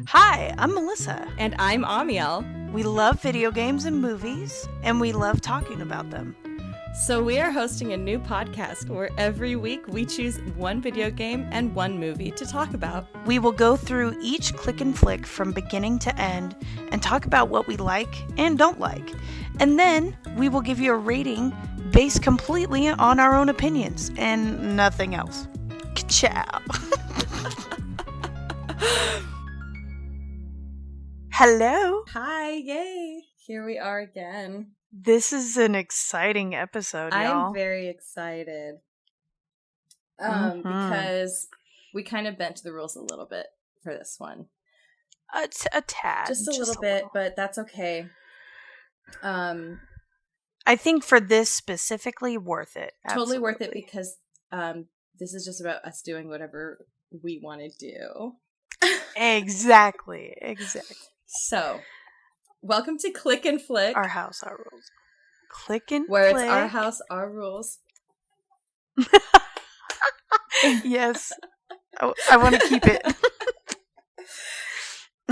Hi, I'm Melissa. And I'm Ammiel. We love video games and movies, and we love talking about them. So we are hosting a new podcast where every week we choose one video game and one movie to talk about. We will go through each click and flick from beginning to end and talk about what we like and don't like. And then we will give you a rating based completely on our own opinions and nothing else. Ka-chow. Hello. Hi, yay. Here we are again. This is an exciting episode, y'all. I'm very excited. Because we kind of bent the rules a little bit for this one. A tad. Just a little bit, but that's okay. I think for this specifically, worth it. Totally worth it because this is just about us doing whatever we want to do. Exactly. So, welcome to Click and Flick. Our house, our rules. Click and where flick. It's our house, our rules. Yes. I want to keep it.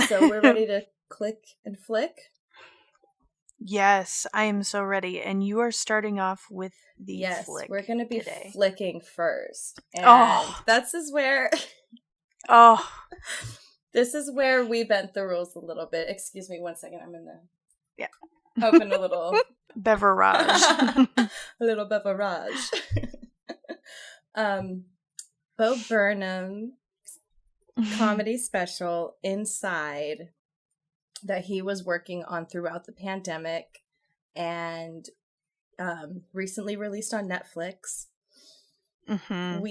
So, we're ready to click and flick? Yes, I am so ready. And you are starting off with the flick. Yes, we're going to be today. Flicking first. And this is where... This is where we bent the rules a little bit. Excuse me 1 second. I'm going to open a little... beverage. A little beverage. Bo Burnham's comedy special, Inside, that he was working on throughout the pandemic and recently released on Netflix. Mm-hmm.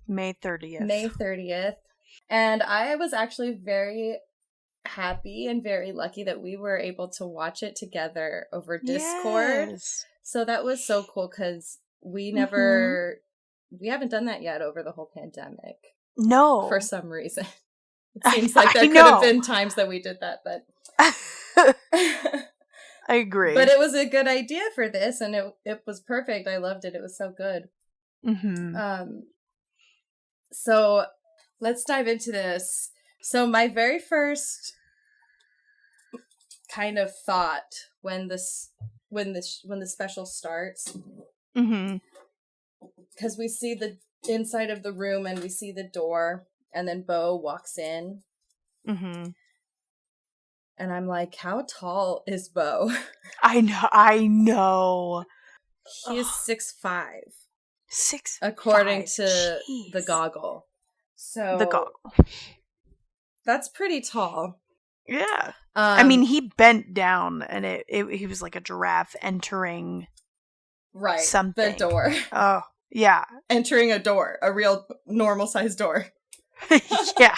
May 30th. And I was actually very happy and very lucky that we were able to watch it together over Discord. Yes. So that was so cool because we haven't done that yet over the whole pandemic. No. For some reason. It seems like there could have been times that we did that, but... I agree. But it was a good idea for this, and it was perfect. I loved it. It was so good. Mm-hmm. So let's dive into this. So my very first kind of thought when the special starts, because we see the inside of the room and we see the door, and then Bo walks in, and I'm like, how tall is Bo? I know. He is 6'5". 6'5", according to Jeez. the goggle. So the goggle. That's pretty tall. Yeah. I mean, he bent down, and he was like a giraffe entering. Right. Something. The door. Oh, yeah. Entering a door, a real normal sized door. Yeah.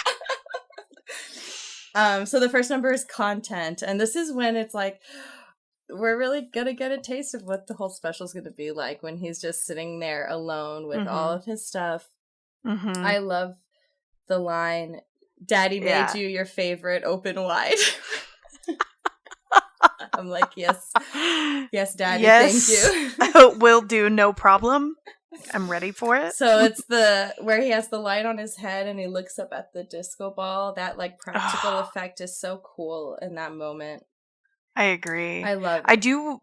So the first number is content, and this is when it's like we're really gonna get a taste of what the whole special is gonna be like when he's just sitting there alone with all of his stuff. I love the line, "Daddy made you your favorite open wide." I'm like, yes, Daddy, thank you. Will do, no problem. I'm ready for it. So it's where he has the light on his head and he looks up at the disco ball. That like practical effect is so cool in that moment. I agree. I love it. I do.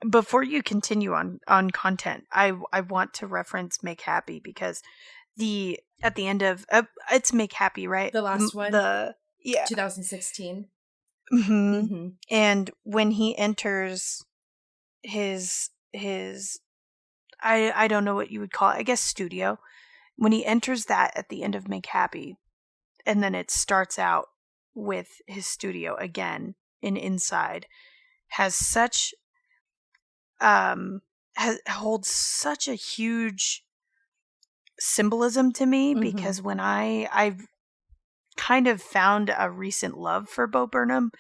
Before you continue on content, I want to reference Make Happy because at the end of it's Make Happy, right? The last one. 2016. And when he enters his I don't know what you would call it, I guess studio. When he enters that at the end of Make Happy, and then it starts out with his studio again in Inside, holds such a huge symbolism to me because when I've kind of found a recent love for Bo Burnham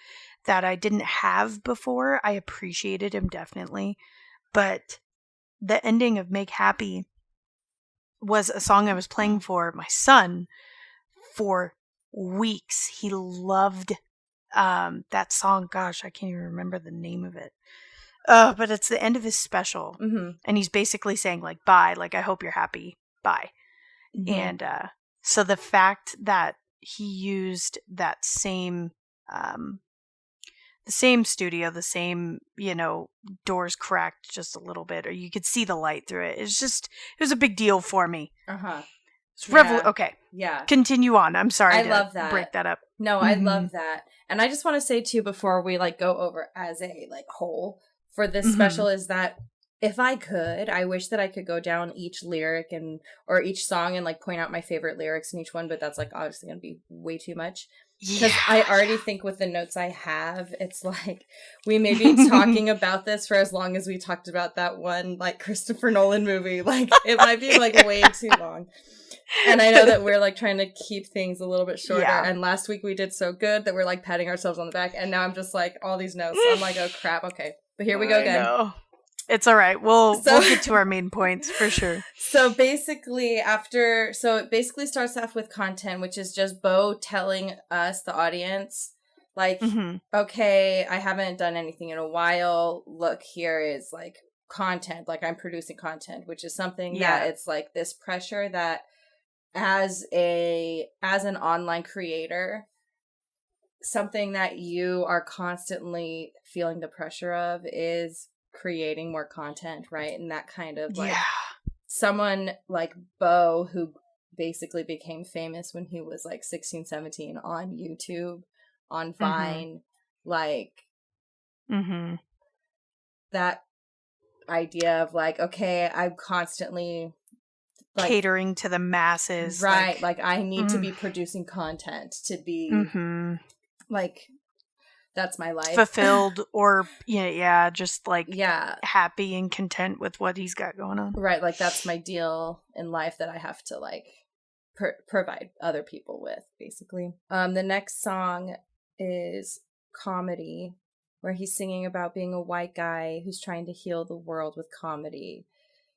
that I didn't have before. I appreciated him definitely, but the ending of Make Happy was a song I was playing for my son for weeks. He loved that song. Gosh, I can't even remember the name of it. But it's the end of his special. Mm-hmm. And he's basically saying, like, bye. Like, I hope you're happy. Bye. Mm-hmm. And so the fact that he used that same the same studio, the same, doors cracked just a little bit, or you could see the light through it. It was a big deal for me. Uh-huh. Okay. Yeah. Continue on. I'm sorry I to love that. break that up. No, I love that. And I just want to say too, before we like go over as a like whole for this special, is that if I could, I wish that I could go down each lyric or each song and like point out my favorite lyrics in each one, but that's like obviously going to be way too much. Because I already think with the notes I have, it's like we may be talking about this for as long as we talked about that one like Christopher Nolan movie. Like it might be like way too long. And I know that we're like trying to keep things a little bit shorter. Yeah. And last week we did so good that we're like patting ourselves on the back. And now I'm just like all these notes. I'm like, oh crap. Okay, but here we go again. It's all right. We'll get to our main points for sure. So basically it basically starts off with content, which is just Bo telling us, the audience, like, okay, I haven't done anything in a while. Look, here is like content, like I'm producing content, which is something that it's like this pressure that as an online creator, something that you are constantly feeling the pressure of is creating more content, right? And that kind of like someone like Bo, who basically became famous when he was like 16, 17 on YouTube, on Vine, like that idea of like, okay, I'm constantly like, catering to the masses, right? Like I need to be producing content to be like, that's my life, fulfilled, or just like happy and content with what he's got going on, right? Like that's my deal in life that I have to like provide other people with, basically. The next song is Comedy, where he's singing about being a white guy who's trying to heal the world with comedy.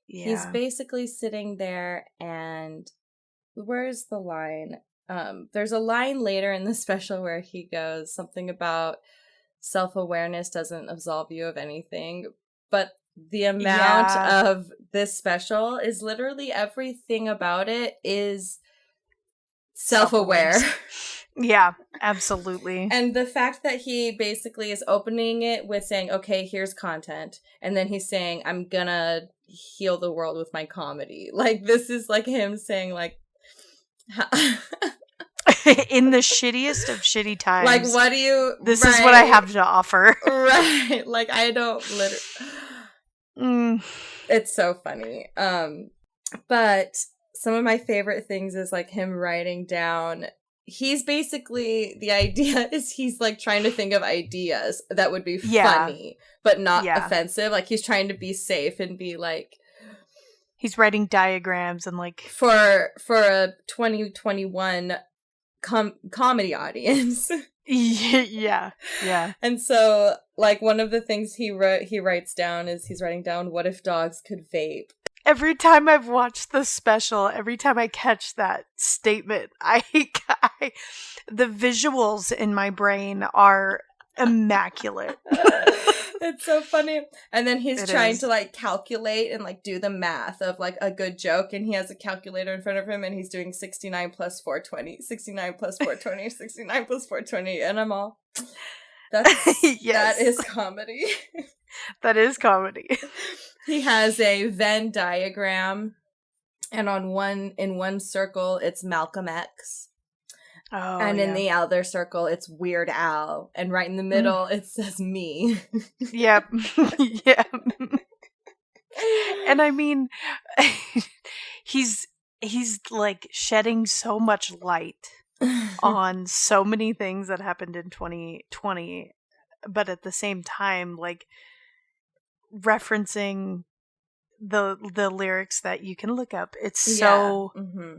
He's basically sitting there, and where's the line? There's a line later in the special where he goes something about self-awareness doesn't absolve you of anything, but the amount of this special is literally everything about it is self-aware. Yeah, absolutely. And the fact that he basically is opening it with saying, okay, here's content, and then he's saying, I'm gonna heal the world with my comedy. Like, this is like him saying, like, in the shittiest of shitty times, like, what do you, this is what I have to offer. Right. Like, I don't It's so funny. But some of my favorite things is like him writing down, he's basically, the idea is he's like trying to think of ideas that would be funny but not offensive. Like he's trying to be safe and be like, he's writing diagrams and like for a 2021 comedy audience. Yeah. And so like one of the things he writes down is he's writing down, what if dogs could vape? Every time I've watched the special, every time I catch that statement, the visuals in my brain are immaculate. It's so funny. And then he's trying to like calculate and like do the math of like a good joke, and he has a calculator in front of him and he's doing 69 plus 420, 69 plus 420, 69 plus 420, and I'm all, that is comedy. That is comedy. He has a Venn diagram, and in one circle it's Malcolm X. Oh, and in the other circle it's Weird Al, and right in the middle it says me. Yep. Yeah. And I mean, he's like shedding so much light on so many things that happened in 2020, but at the same time like referencing the lyrics that you can look up. It's so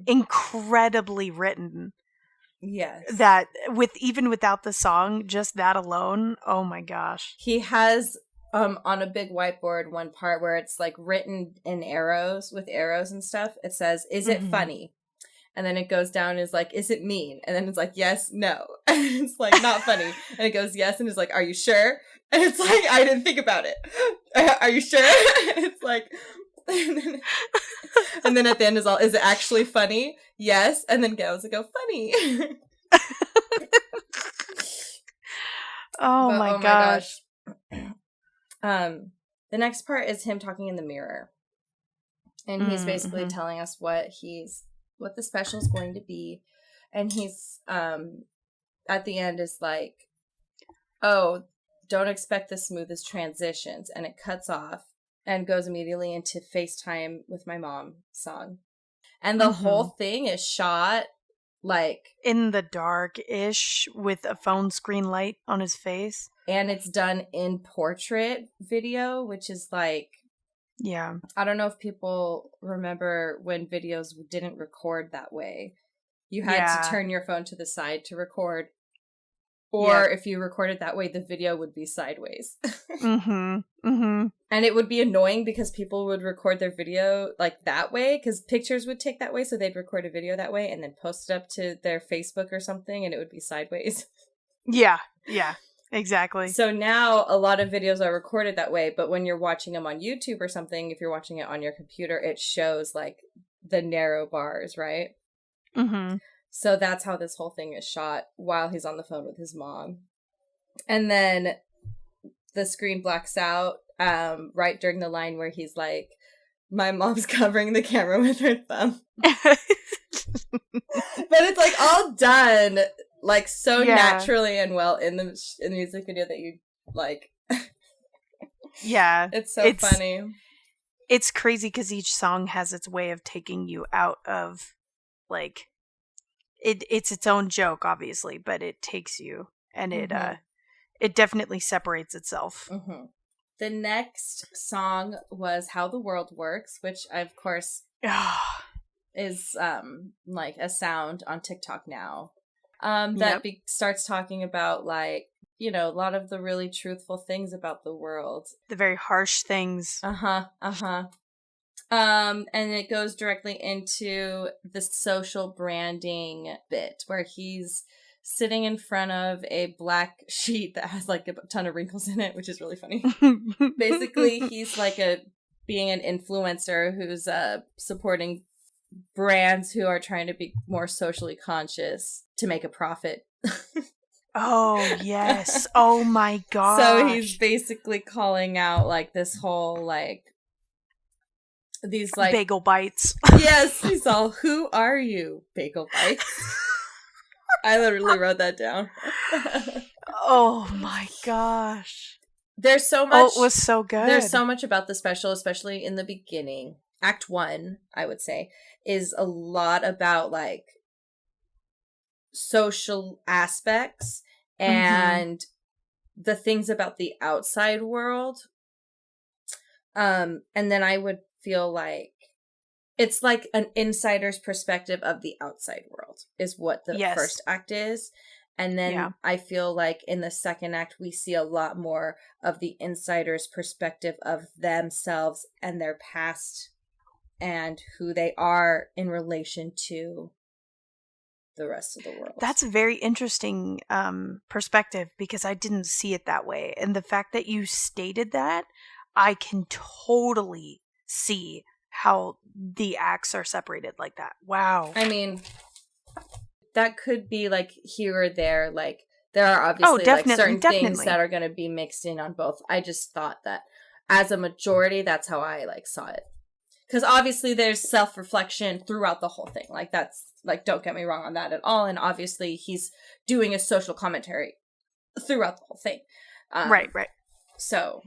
incredibly written. Yes. That even without the song, just that alone, oh my gosh. He has on a big whiteboard one part where it's like written in arrows, with arrows and stuff. It says, is it funny? And then it goes down is like, is it mean? And then it's like, yes, no. And it's like, not funny. And it goes, yes. And it's like, are you sure? And it's like, I didn't think about it. Are you sure? And it's like, and then at the end is it actually funny? Yes. And then Gail's like, funny. Oh my gosh. The next part is him talking in the mirror. And he's basically telling us what the special is going to be. And he's, at the end is like, oh, don't expect the smoothest transitions. And it cuts off and goes immediately into FaceTime with my mom song. And the whole thing is shot like in the dark-ish with a phone screen light on his face. And it's done in portrait video, which is like, yeah. I don't know if people remember when videos didn't record that way. You had to turn your phone to the side to record. Or if you recorded that way, the video would be sideways. And it would be annoying because people would record their video like that way because pictures would take that way. So they'd record a video that way and then post it up to their Facebook or something and it would be sideways. Yeah, exactly. So now a lot of videos are recorded that way. But when you're watching them on YouTube or something, if you're watching it on your computer, it shows like the narrow bars, right? So that's how this whole thing is shot while he's on the phone with his mom. And then the screen blacks out right during the line where he's like, my mom's covering the camera with her thumb. But it's like all done like so naturally and well in the music video that you like. Yeah. It's funny. It's crazy because each song has its way of taking you out of like... It's its own joke, obviously, but it takes you, and it definitely separates itself. The next song was "How the World Works," which, of course, is like a sound on TikTok now. That starts talking about like a lot of the really truthful things about the world, the very harsh things. And it goes directly into the social branding bit where he's sitting in front of a black sheet that has like a ton of wrinkles in it, which is really funny. Basically, he's like being an influencer who's supporting brands who are trying to be more socially conscious to make a profit. Oh, yes. Oh my god. So he's basically calling out like this whole like these like bagel bites. Yes, he's all, who are you, bagel bites? I literally wrote that down. Oh my gosh. There's so much. Oh, it was so good. There's so much about the special, especially in the beginning. Act 1, I would say, is a lot about like social aspects and the things about the outside world. And then I would feel like it's like an insider's perspective of the outside world is what the first act is. And then I feel like in the second act, we see a lot more of the insider's perspective of themselves and their past and who they are in relation to the rest of the world. That's a very interesting perspective because I didn't see it that way. And the fact that you stated that, I can totally see how the acts are separated like that. Wow. I mean, that could be like here or there. Like there are obviously like certain things that are going to be mixed in on both. I just thought that as a majority, that's how I like saw it. Because obviously there's self-reflection throughout the whole thing. Like that's like, don't get me wrong on that at all. And obviously he's doing a social commentary throughout the whole thing. Right. So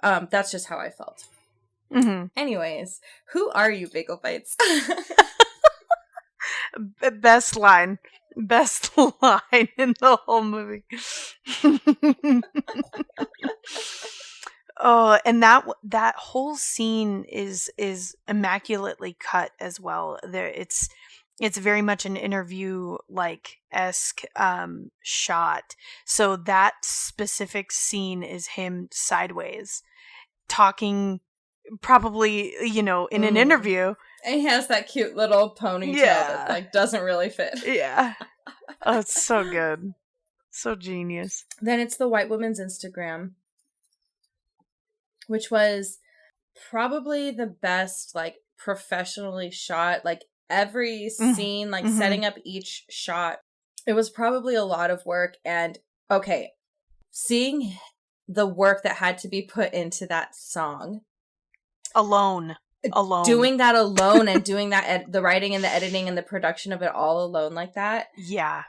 that's just how I felt. Anyways, who are you, Bagel Bites? Best line in the whole movie. Oh, and that whole scene is immaculately cut as well. It's very much an interview like esque shot. So that specific scene is him sideways talking, probably in an interview. And he has that cute little ponytail that like doesn't really fit. Yeah. Oh, it's so good. So genius. Then it's the white woman's Instagram. which was probably the best, like, professionally shot, like, every scene, like, setting up each shot. It was probably a lot of work. And, okay, seeing the work that had to be put into that song. Alone. Doing that alone and doing that, the writing and the editing and the production of it all alone like that. Yeah.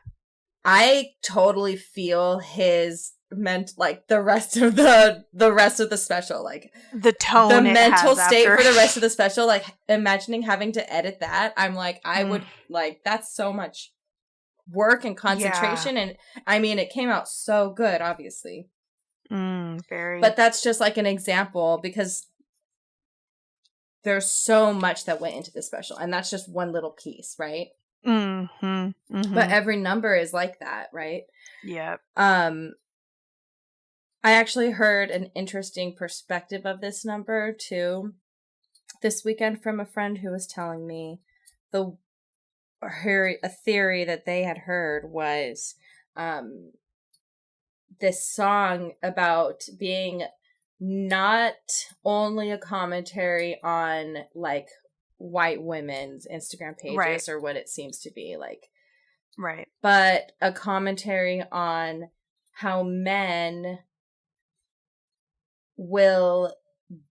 I totally feel his like the rest of the special, like the tone, the mental state for the rest of the special, like imagining having to edit that. I'm like, I would like, that's so much work and concentration. Yeah. And I mean, it came out so good, obviously. Very. But that's just like an example, because there's so much that went into the special, and that's just one little piece, right? But every number is like that, right? Yeah. I actually heard an interesting perspective of this number too this weekend from a friend who was telling me a theory that they had heard was this song about being not only a commentary on like white women's Instagram pages, or what it seems to be like, right, but a commentary on how men will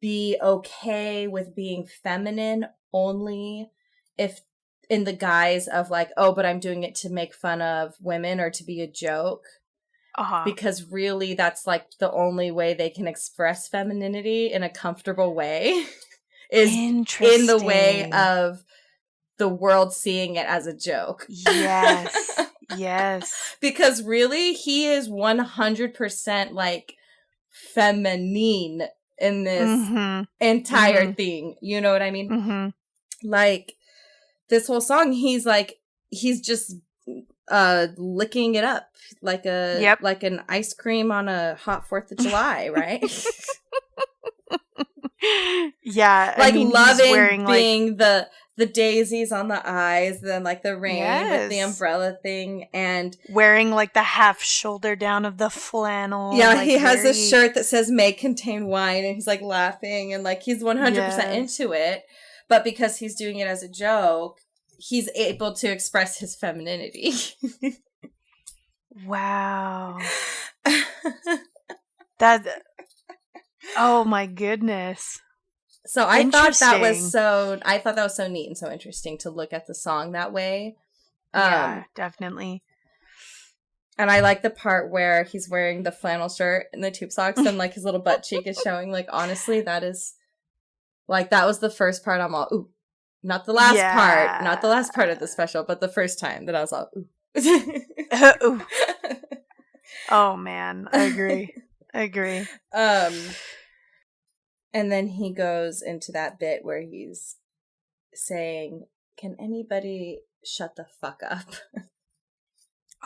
be okay with being feminine only if in the guise of like, oh, but I'm doing it to make fun of women or to be a joke. Because really that's like the only way they can express femininity in a comfortable way is in the way of the world seeing it as a joke. Yes. Yes. Because really he is 100% like feminine in this entire thing. You know what I mean? Like this whole song, he's just licking it up like like an ice cream on a hot 4th of July, right? Yeah, like I mean, loving wearing, being like, the daisies on the eyes, then like the rain with the umbrella thing, and wearing like the half shoulder down of the flannel. Yeah, like, he has a shirt that says "may contain wine," and he's like laughing, and like he's 100% into it. But because he's doing it as a joke, he's able to express his femininity. Wow. That. Oh my goodness. So I thought that was so neat and so interesting to look at the song that way. Yeah, definitely. And I like the part where he's wearing the flannel shirt and the tube socks and like his little butt cheek is showing. Like, honestly, that is like, that was the first part I'm all, ooh. Not the last part. Not the last part of the special, but the first time that I was all, ooh. Ooh. Oh man, I agree. And then he goes into that bit where he's saying, "Can anybody shut the fuck up?"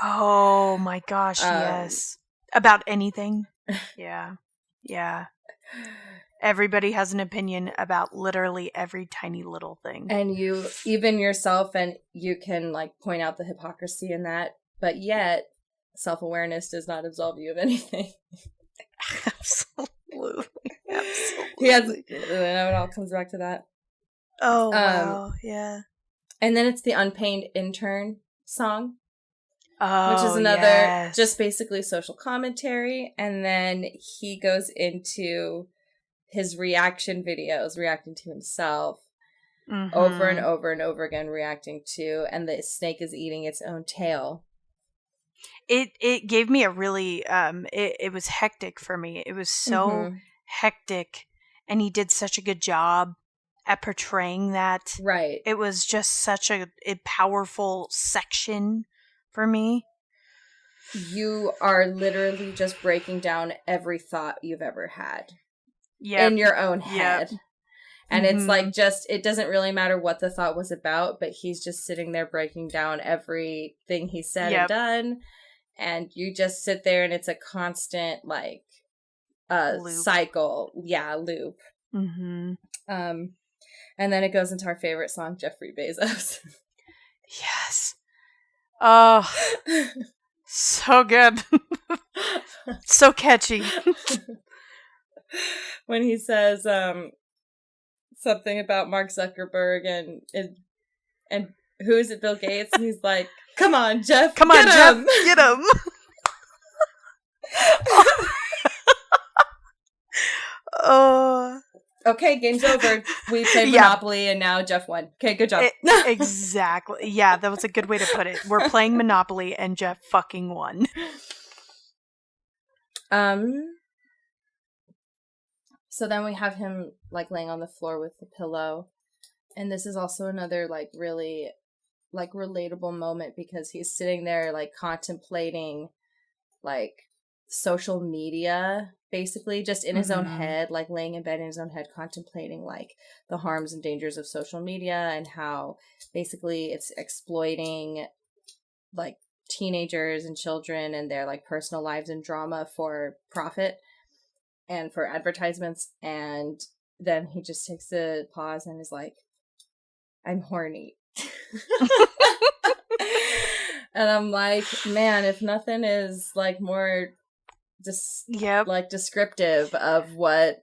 Oh my gosh, yes. About anything. Yeah. Everybody has an opinion about literally every tiny little thing. And you, even yourself, and you can like point out the hypocrisy in that, but yet self-awareness does not absolve you of anything. Absolutely. It all comes back to that. Oh, wow. Yeah. And then it's the Unpaid Intern song. Oh, which is another just basically social commentary. And then he goes into his reaction videos, reacting to himself over and over and over again, reacting to, and the snake is eating its own tail. It gave me a really, it was hectic for me. It was so hectic, and he did such a good job at portraying that. Right. It was just such a powerful section for me. You are literally just breaking down every thought you've ever had in your own head. Yep. And it's like, just, it doesn't really matter what the thought was about, but he's just sitting there breaking down everything he said and done. And you just sit there and it's a constant like loop. Cycle. Yeah, loop. And then it goes into our favorite song, Jeffrey Bezos. Yes. Oh, so good. So catchy. when he says something about Mark Zuckerberg and who is it, Bill Gates? And he's like, "Come on, Jeff, get him! Get him!" Okay, game's over. We played Monopoly and now Jeff won. Okay, good job. Exactly. Yeah, that was a good way to put it. We're playing Monopoly and Jeff fucking won. So then we have him like laying on the floor with the pillow. And this is also another like really like relatable moment because he's sitting there like contemplating like social media, basically just in his own head, like laying in bed in his own head, contemplating like the harms and dangers of social media and how basically it's exploiting like teenagers and children and their like personal lives and drama for profit and for advertisements. And then he just takes a pause and is like, I'm horny. And I'm like, man, if nothing is like more like descriptive of what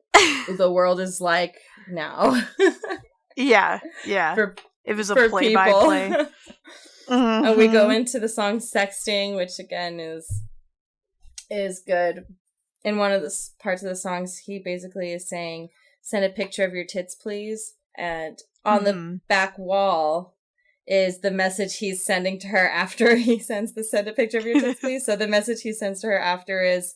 the world is like now. Yeah. It was a play-by-play. And we go into the song Sexting, which again is good. In one of the parts of the songs, he basically is saying, send a picture of your tits, please. And on the back wall is the message he's sending to her after he sends the send a picture of your tits, please. So the message he sends to her after is,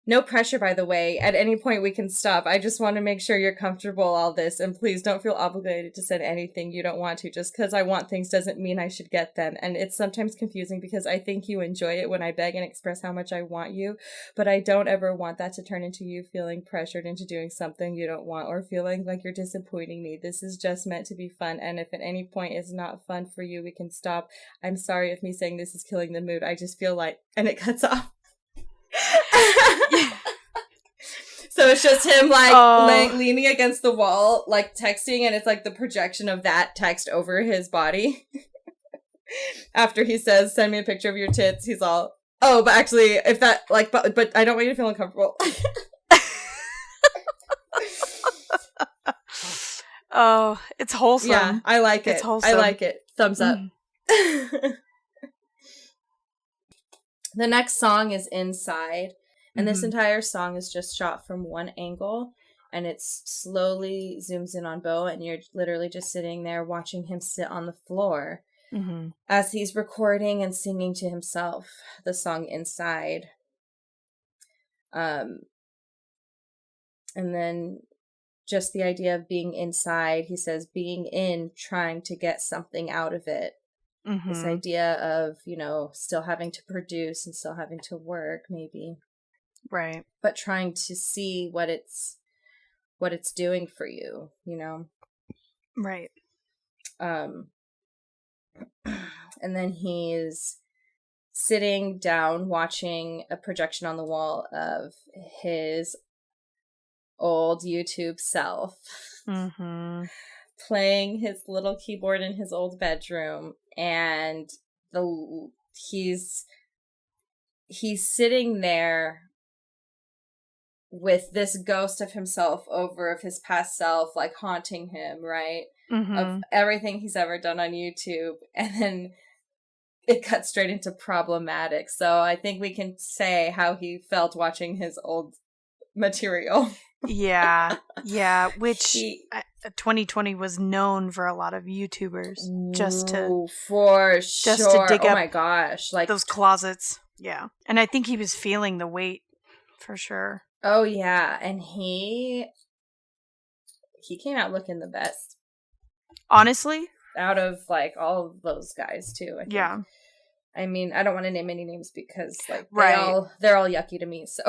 no pressure, by the way. At any point we can stop. I just want to make sure you're comfortable all this. And please don't feel obligated to send anything you don't want to. Just because I want things doesn't mean I should get them. And it's sometimes confusing because I think you enjoy it when I beg and express how much I want you. But I don't ever want that to turn into you feeling pressured into doing something you don't want or feeling like you're disappointing me. This is just meant to be fun. And if at any point it's not fun for you, we can stop. I'm sorry if me saying this is killing the mood. I just feel like... And it cuts off. So it's just him like leaning against the wall, like texting, and it's like the projection of that text over his body. After he says, "Send me a picture of your tits," he's all, "Oh, but actually, if that like, but I don't want you to feel uncomfortable." Oh, it's wholesome. Yeah, I like it. It's wholesome. I like it. Thumbs up. The next song is Inside. And this entire song is just shot from one angle, and it slowly zooms in on Bo, and you're literally just sitting there watching him sit on the floor as he's recording and singing to himself the song Inside. And then just the idea of being inside, he says, being in, trying to get something out of it. This idea of, you know, still having to produce and still having to work, maybe. Right. But trying to see what it's doing for you, you know? Right. And then he's sitting down watching a projection on the wall of his old YouTube self. Playing his little keyboard in his old bedroom, and he's sitting there with this ghost of himself of his past self, like haunting him, right? Of everything he's ever done on YouTube. And then it cuts straight into problematic. So I think we can say how he felt watching his old material. Yeah, which 2020 was known for a lot of YouTubers just to dig up my gosh, like those closets. Yeah, and I think he was feeling the weight for sure. Oh yeah, and he came out looking the best, honestly, out of like all of those guys too. I think. Yeah. I mean, I don't want to name any names because, like, they're all yucky to me. So,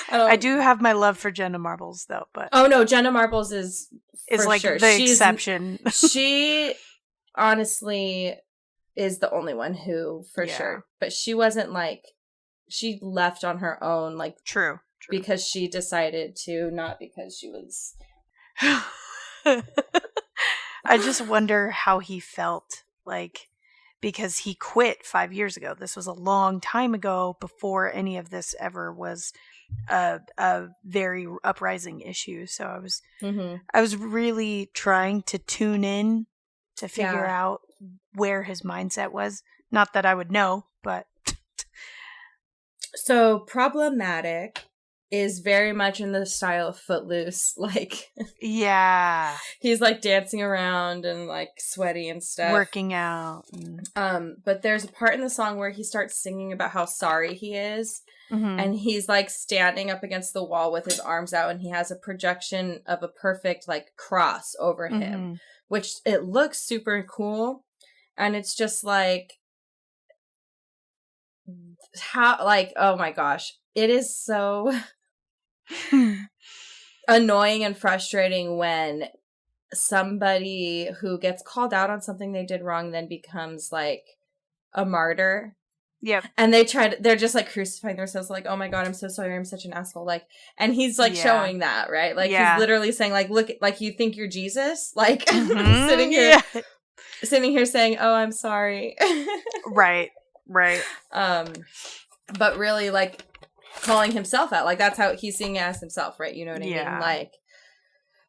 I do have my love for Jenna Marbles, though. But no, Jenna Marbles is like sure. The exception. She honestly is the only one who, for sure. But she wasn't like, she left on her own, like, true. because she decided to, not because she was. I just wonder how he felt, like. Because he quit 5 years ago. This was a long time ago before any of this ever was a very uprising issue. So I was really trying to tune in to figure out where his mindset was. Not that I would know, but so Problematic is very much in the style of Footloose. Like, yeah, he's like dancing around and like sweaty and stuff, working out. But there's a part in the song where he starts singing about how sorry he is. And he's like standing up against the wall with his arms out, and he has a projection of a perfect like cross over him, which it looks super cool. And it's just like, how, like, oh my gosh, it is so annoying and frustrating when somebody who gets called out on something they did wrong then becomes like a martyr. Yep. And they're just like crucifying themselves, like, oh my God, I'm so sorry, I'm such an asshole. Like, and he's like showing that, right? Like, he's literally saying, like, look, like, you think you're Jesus? Like, sitting here saying, oh, I'm sorry. Right. But really, like, calling himself out. Like, that's how he's seeing it as himself, right? You know what I mean? Like,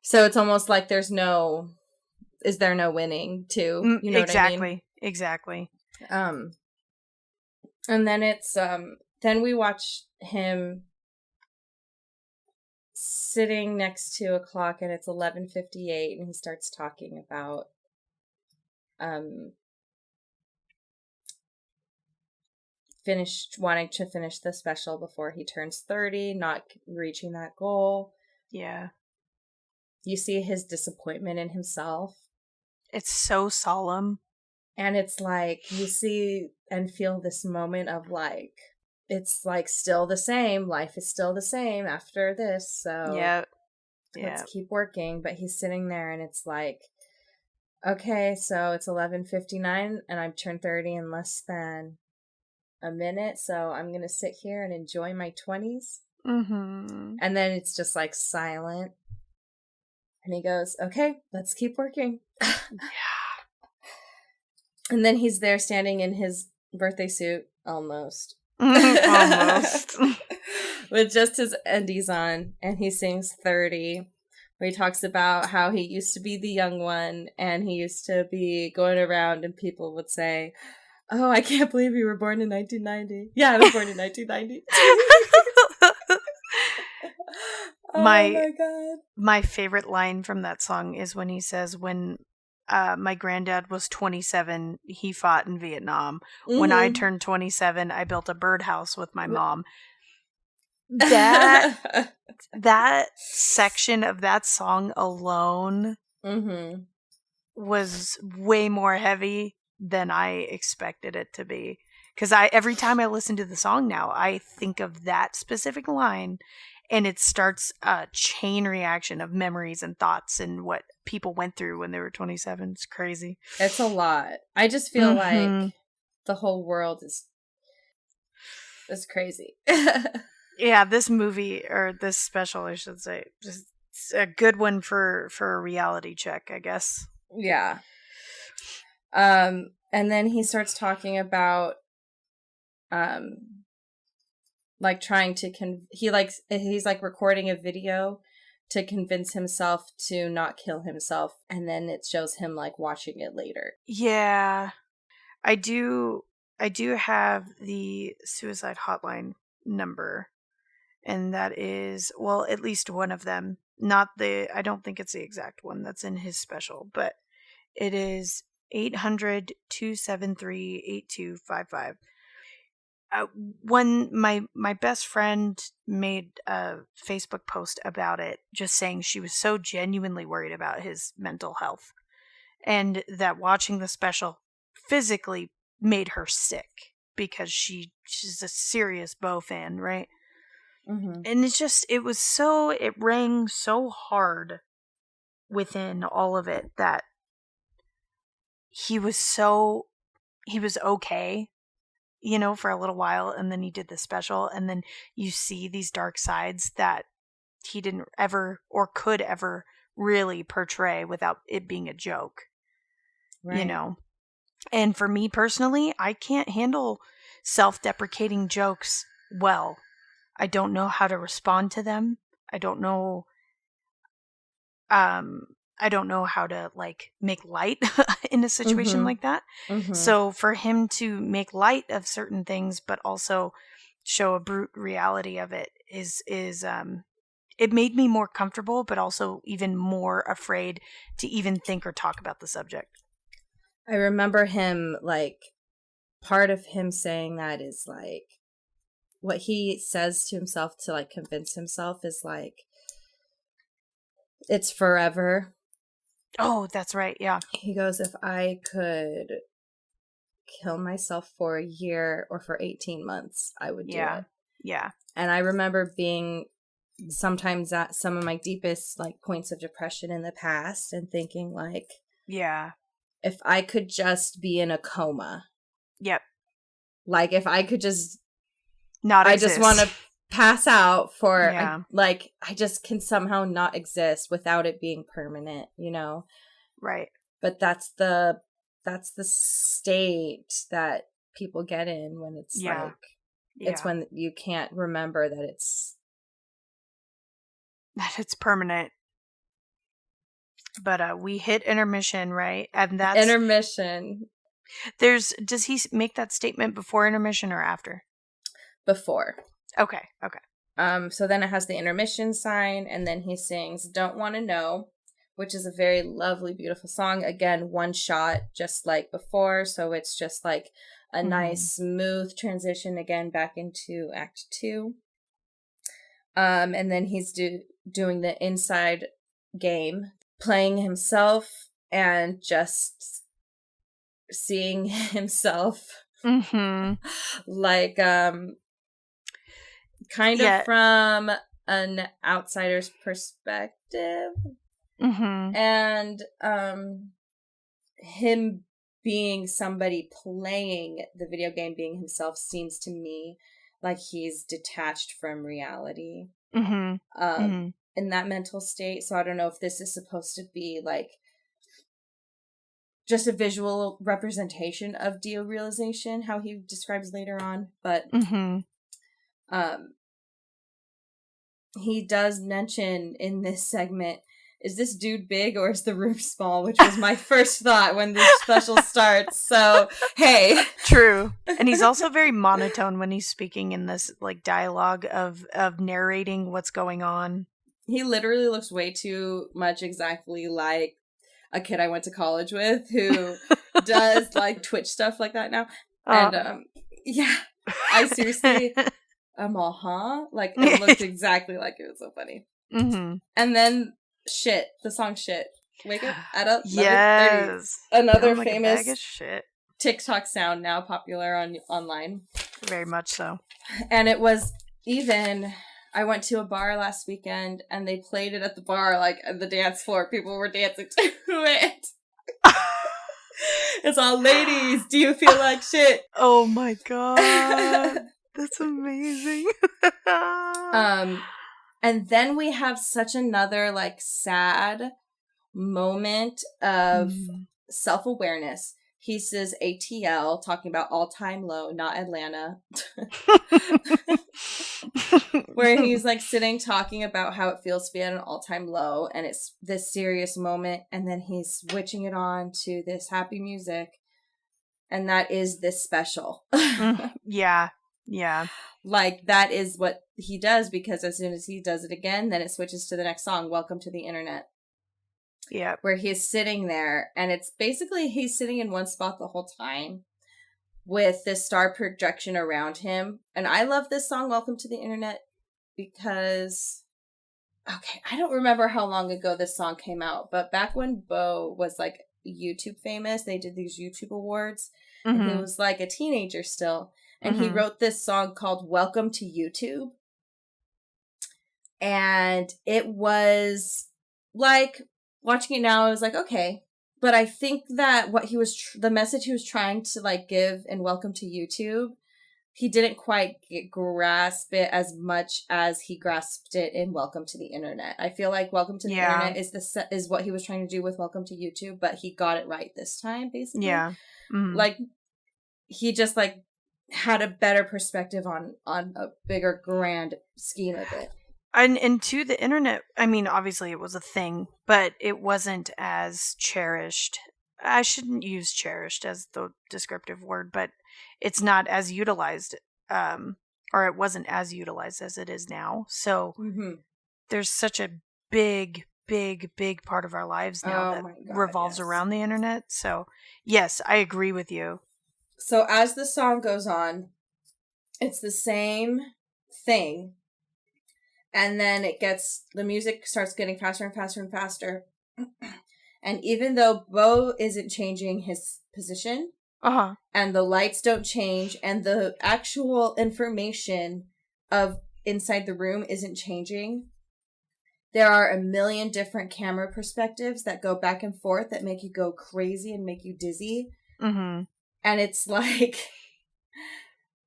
so it's almost like is there no winning too? You know what I mean? Exactly. And then it's, then we watch him sitting next to a clock, and it's 11:58, and he starts talking about, wanting to finish the special before he turns 30, not reaching that goal. Yeah. You see his disappointment in himself. It's so solemn. And it's like, you see and feel this moment of like, it's like still the same. Life is still the same after this. So let's keep working. But he's sitting there, and it's like, okay, so it's 11:59 and I've turned 30 in less than a minute. So I'm going to sit here and enjoy my 20s. And then it's just like silent. And he goes, okay, let's keep working. And then he's there standing in his birthday suit, almost. Almost. With just his undies on. And he sings 30, where he talks about how he used to be the young one, and he used to be going around and people would say, oh, I can't believe you were born in 1990. Yeah, I was born in 1990. Oh my God. My favorite line from that song is when he says, when my granddad was 27, he fought in Vietnam. When I turned 27, I built a birdhouse with my mom. That section of that song alone was way more heavy than I expected it to be. Because every time I listen to the song now, I think of that specific line, and it starts a chain reaction of memories and thoughts and what people went through when they were 27. It's crazy. It's a lot. I just feel like the whole world is crazy. Yeah, this movie, or this special, I should say, just a good one for a reality check, I guess. Yeah. And then he starts talking about like trying to he's like recording a video to convince himself to not kill himself, and then it shows him like watching it later. Yeah. I do have the suicide hotline number, and that is, well, at least one of them. I don't think it's the exact one that's in his special, but it is 800-273-8255. When my best friend made a Facebook post about it, just saying she was so genuinely worried about his mental health, and that watching the special physically made her sick because she's a serious Bo fan, right? And it rang so hard within all of it that he was okay, for a little while, and then he did the special, and then you see these dark sides that he didn't ever or could ever really portray without it being a joke. Right. And for me personally, I can't handle self-deprecating jokes well. I don't know how to respond to them. I don't know how to like make light in a situation like that. So for him to make light of certain things but also show a brute reality of it is it made me more comfortable but also even more afraid to even think or talk about the subject. I remember him, like, part of him saying that is like, what he says to himself to like convince himself is like, it's forever. Oh, that's right. Yeah. He goes, if I could kill myself for a year or for 18 months, I would do it. Yeah. And I remember being sometimes at some of my deepest like points of depression in the past and thinking like, yeah, if I could just be in a coma. Yep. Like if I could just not exist. I just want to pass out for I just can somehow not exist without it being permanent, you know? Right. But that's the state that people get in when it's like it's when you can't remember that it's permanent. But we hit intermission, right? And that's intermission. Does he make that statement before intermission or after? Before. Okay. So then it has the intermission sign, and then he sings "Don't Want to Know," which is a very lovely, beautiful song. Again, one shot, just like before. So it's just like a nice, smooth transition again back into Act 2. And then he's doing the inside game, playing himself and just seeing himself like kind of from an outsider's perspective. And him being somebody playing the video game, being himself, seems to me like he's detached from reality in that mental state. So I don't know if this is supposed to be like just a visual representation of derealization, how he describes later on, but he does mention in this segment, is this dude big or is the room small? Which was my first thought when the special starts. So, hey. True. And he's also very monotone when he's speaking in this like dialogue of narrating what's going on. He literally looks way too much exactly like a kid I went to college with who does like Twitch stuff like that now. And I seriously, like it looked exactly like it. Was so funny. And then the song "Shit," wake up, add up. Yes, another famous shit TikTok sound now popular online. Very much so. And it was even. I went to a bar last weekend and they played it at the bar, like at the dance floor. People were dancing to it. It's all, ladies, do you feel like shit? Oh my god. That's amazing. And then we have such another like sad moment of self-awareness. He says ATL, talking about all-time low, not Atlanta. Where he's like sitting talking about how it feels to be at an all-time low, and it's this serious moment, and then he's switching it on to this happy music, and that is this special. Yeah. Like that is what he does, because as soon as he does it again, then it switches to the next song, "Welcome to the Internet." Yeah. Where he's sitting there, and it's basically he's sitting in one spot the whole time with this star projection around him. And I love this song, "Welcome to the Internet," because, okay, I don't remember how long ago this song came out, but back when Bo was like YouTube famous, they did these YouTube awards, and he was like a teenager still, and he wrote this song called "Welcome to YouTube." And it was like, watching it now, I was like, okay. But I think that what he was, the message he was trying to like give in "Welcome to YouTube," he didn't quite grasp it as much as he grasped it in "Welcome to the Internet." I feel like "Welcome to the Internet" is what he was trying to do with "Welcome to YouTube," but he got it right this time, basically. Yeah. Like, he just like had a better perspective on a bigger grand scheme of it. And to the internet, I mean, obviously it was a thing, but it wasn't as cherished. I shouldn't use cherished as the descriptive word, but it's not as utilized, or it wasn't as utilized as it is now. So there's such a big part of our lives now that revolves around the internet. So yes, I agree with you. So as the song goes on, it's the same thing. And then the music starts getting faster and faster and faster. And even though Bo isn't changing his position, and the lights don't change, and the actual information of inside the room isn't changing, there are a million different camera perspectives that go back and forth that make you go crazy and make you dizzy. And it's like,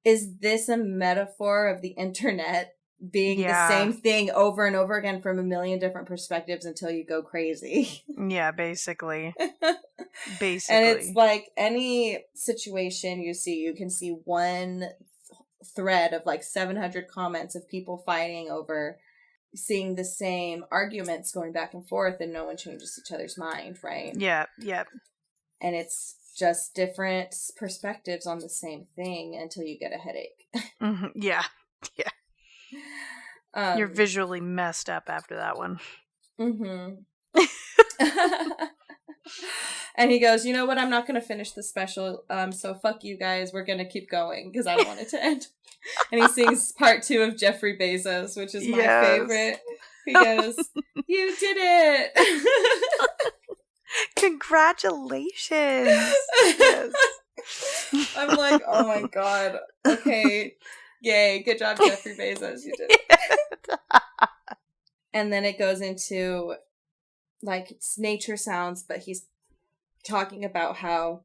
is this a metaphor of the internet being the same thing over and over again from a million different perspectives until you go crazy? Yeah, basically. And it's like any situation you see, you can see one thread of like 700 comments of people fighting over seeing the same arguments going back and forth, and no one changes each other's mind, right? Yeah, yep. And it's just different perspectives on the same thing until you get a headache. Yeah. You're visually messed up after that one. And he goes, you know what? I'm not going to finish the special. So fuck you guys. We're going to keep going because I don't want it to end. And he sings part 2 of Jeffrey Bezos, which is my favorite. He goes, you did it. Congratulations. Yes. I'm like, oh my God. Okay. Yay. Good job, Jeffrey Bezos. You did it. And then it goes into like it's nature sounds, but he's talking about how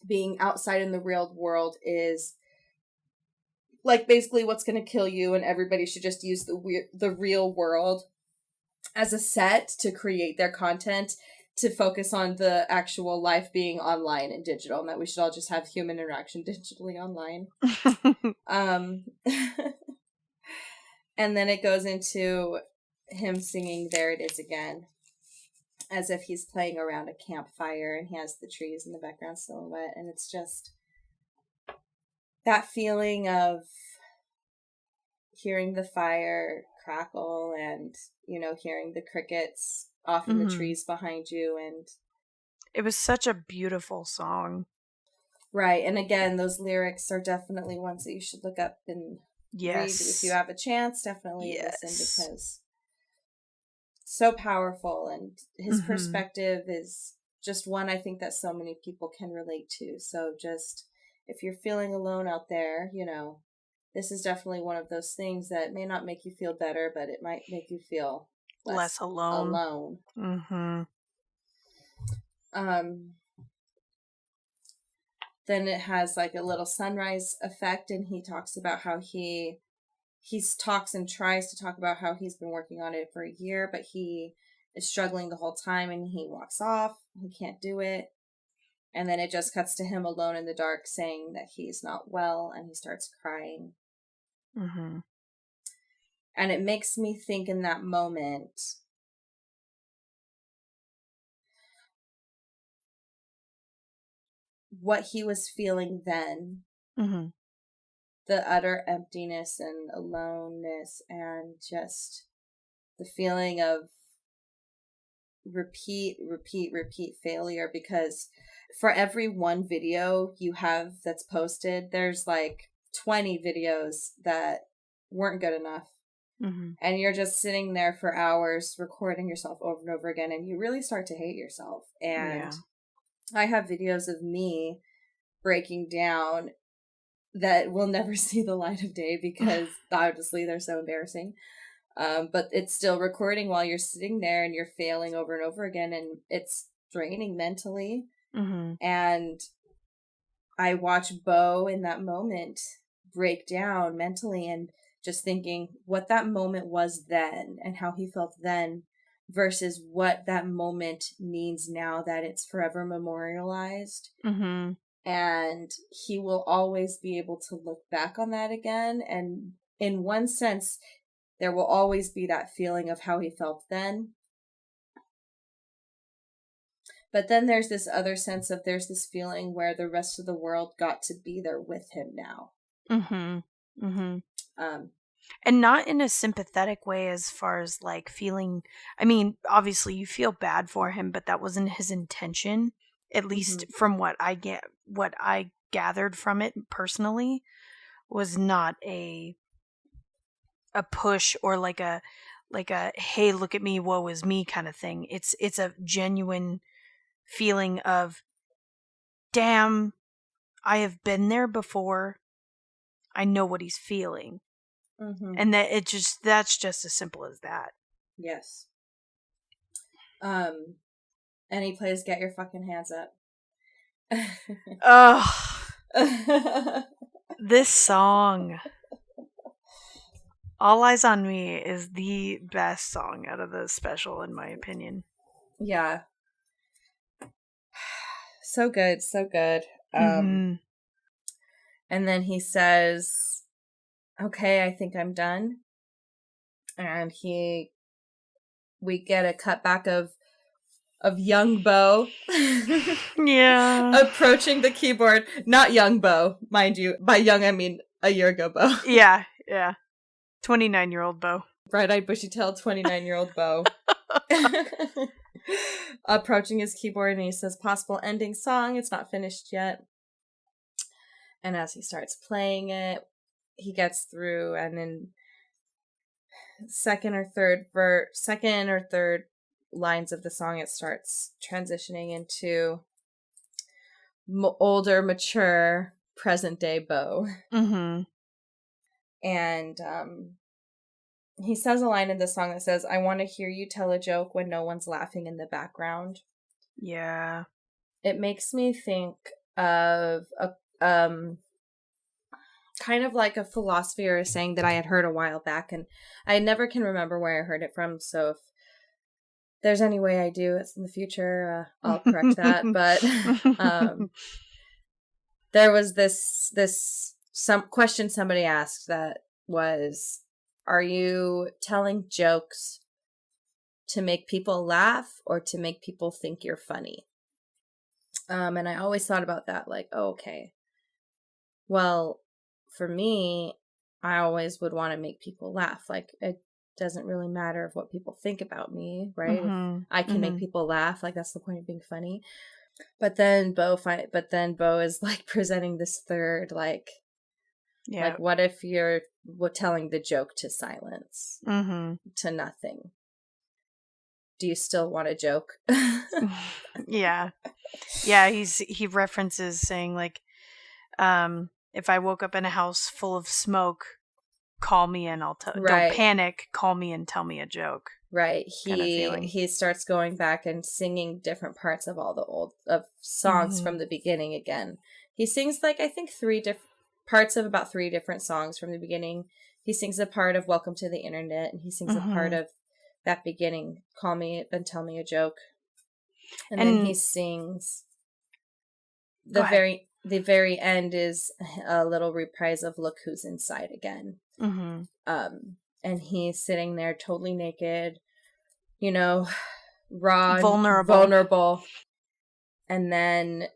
being outside in the real world is like basically what's going to kill you, and everybody should just use the real world as a set to create their content, to focus on the actual life being online and digital, and that we should all just have human interaction digitally online. And then it goes into him singing There It Is Again, as if he's playing around a campfire, and he has the trees in the background silhouette, and it's just that feeling of hearing the fire crackle and, you know, hearing the crickets off in the trees behind you. And it was such a beautiful song. Right. And again, those lyrics are definitely ones that you should look up and read if you have a chance. Definitely listen, because so powerful, and his perspective is just one I think that so many people can relate to. So just if you're feeling alone out there, you know, this is definitely one of those things that may not make you feel better, but it might make you feel less alone. Then it has like a little sunrise effect, and he talks about how he talks and tries to talk about how he's been working on it for a year, but he is struggling the whole time, and he walks off. He can't do it. And then it just cuts to him alone in the dark saying that he's not well, and he starts crying. And it makes me think in that moment, what he was feeling then, the utter emptiness and aloneness, and just the feeling of repeat failure, because for every one video you have that's posted, there's like 20 videos that weren't good enough. And you're just sitting there for hours recording yourself over and over again, and you really start to hate yourself. And I have videos of me breaking down that will never see the light of day because obviously they're so embarrassing. But it's still recording while you're sitting there and you're failing over and over again, and it's draining mentally. And I watch Bo in that moment break down mentally, and just thinking what that moment was then and how he felt then versus what that moment means now that it's forever memorialized. And he will always be able to look back on that again. And in one sense, there will always be that feeling of how he felt then. But then there's this other sense of there's this feeling where the rest of the world got to be there with him now. Mm-hmm. Mm-hmm. And not in a sympathetic way as far as like feeling, I mean, obviously you feel bad for him, but that wasn't his intention, at least from what I gathered from it personally, was not a push or like a hey, look at me, woe is me kind of thing. It's a genuine feeling of, damn, I have been there before. I know what he's feeling. Mm-hmm. And that's just as simple as that. Yes. And he plays Get Your Fucking Hands Up. Oh. This song, All Eyes on Me, is the best song out of the special, in my opinion. Yeah. So good, so good. And then he says, okay, I think I'm done. And we get a cutback of young Bo. Yeah. Approaching the keyboard. Not young Bo, mind you. By young, I mean a year ago Bo. Yeah. 29-year-old Bo. Bright-eyed, bushy-tailed 29-year-old Bo. Approaching his keyboard, and he says, possible ending song. It's not finished yet. And as he starts playing it, he gets through, and in second or third lines of the song, it starts transitioning into older, mature, present-day Bo. Mm-hmm. And he says a line in the song that says, I want to hear you tell a joke when no one's laughing in the background. Yeah. It makes me think of a kind of like a philosophy or a saying that I had heard a while back, and I never can remember where I heard it from, so if there's any way I do it's in the future, I'll correct that. But there was some question somebody asked that was, are you telling jokes to make people laugh or to make people think you're funny? And I always thought about that, like, oh, okay. Well, for me, I always would want to make people laugh. Like, it doesn't really matter of what people think about me, right? Mm-hmm. If I can make people laugh, like, that's the point of being funny. But then Bo is like presenting this third, like, like, what if you're telling the joke to silence, to nothing? Do you still want a joke? Yeah. He references saying, like, if I woke up in a house full of smoke, call me and I'll tell. Right. Don't panic. Call me and tell me a joke. Right. He starts going back and singing different parts of all the old songs from the beginning again. He sings, like, I think 3 different parts of about 3 different songs from the beginning. He sings a part of Welcome to the Internet, and he sings a part of that beginning, Call Me and Tell Me a Joke. And then he sings the very end is a little reprise of Look Who's Inside again. Mm-hmm. And he's sitting there totally naked, raw, vulnerable. And then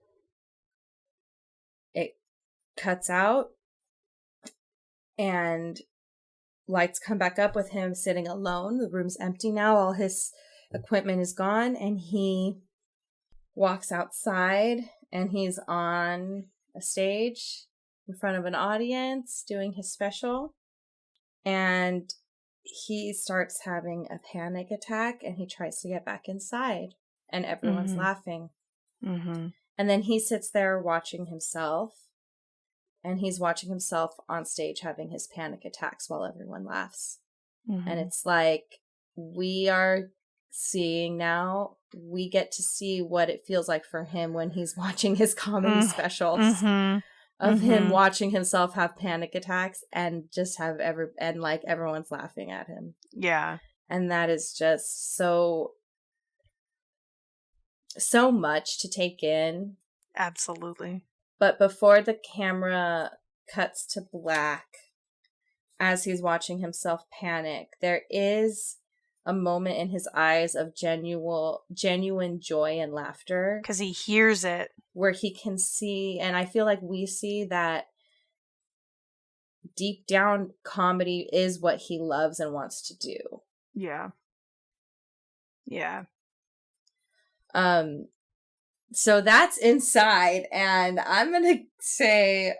it cuts out and lights come back up with him sitting alone. The room's empty now. All his equipment is gone, and he walks outside, and he's on a stage in front of an audience doing his special, and he starts having a panic attack, and he tries to get back inside, and everyone's laughing. Mm-hmm. And then he sits there watching himself, and he's watching himself on stage having his panic attacks while everyone laughs. Mm-hmm. And it's like, we are seeing now, we get to see what it feels like for him when he's watching his comedy specials of him watching himself have panic attacks and just have everyone's laughing at him. Yeah. And that is just so much to take in. Absolutely. But before the camera cuts to black, as he's watching himself panic, there is a moment in his eyes of genuine joy and laughter. Because he hears it. Where he can see, and I feel like we see that deep down comedy is what he loves and wants to do. Yeah. Yeah. So that's Inside, and I'm gonna say,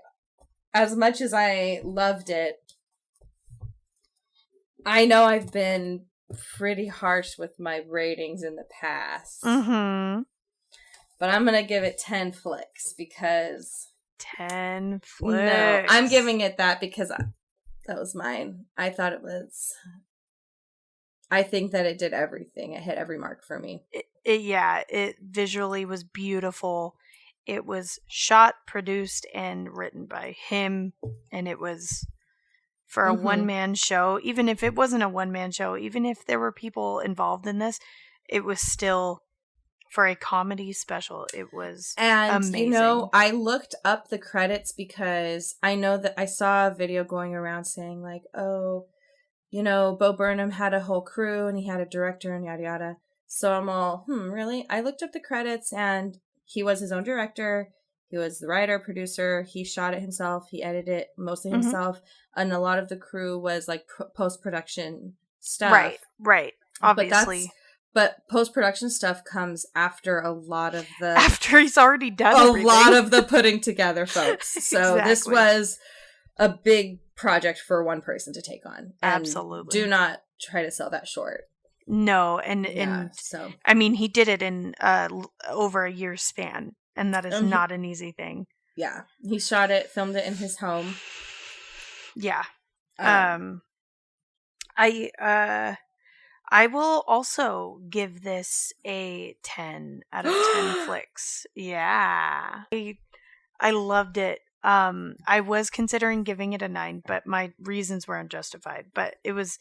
as much as I loved it, I know I've been pretty harsh with my ratings in the past. Mm-hmm. But I'm gonna give it 10 flicks because 10 flicks. No, I'm giving it that because that was mine. I thought it was. I think that it did everything. It hit every mark for me. It visually was beautiful. It was shot, produced, and written by him, and it was for a one-man show. Even if it wasn't a one-man show, even if there were people involved in this, it was still, for a comedy special, it was amazing. You know, I looked up the credits because I know that I saw a video going around saying like, oh, you know, Bo Burnham had a whole crew and he had a director and yada yada. So I'm all, really? I looked up the credits and he was his own director. He was the writer, producer. He shot it himself. He edited it mostly himself. And a lot of the crew was like post-production stuff. Right. Obviously. But post-production stuff comes after a lot of the... After he's already done everything. A lot of the putting together, folks. So Exactly. This was a big project for one person to take on. And absolutely. Do not try to sell that short. No, so I mean, he did it in over a year's span, and that is not an easy thing. Yeah, he shot it, filmed it in his home. Yeah. I will also give this a 10 out of 10 flicks. Yeah. I loved it. I was considering giving it a 9, but my reasons were unjustified. But it was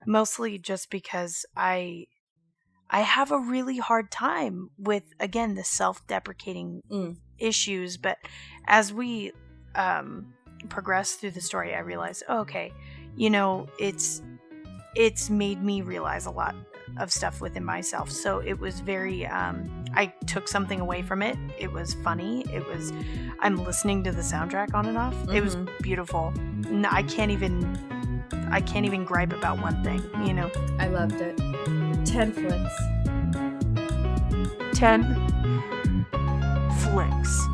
mostly just because I have a really hard time with, again, the self-deprecating issues. But as we progress through the story, I realized, okay, you know, it's made me realize a lot of stuff within myself. So it was very, I took something away from it. It was funny. I'm listening to the soundtrack on and off. It was beautiful. I can't even gripe about one thing, you know. I loved it. 10 flicks. 10 flicks.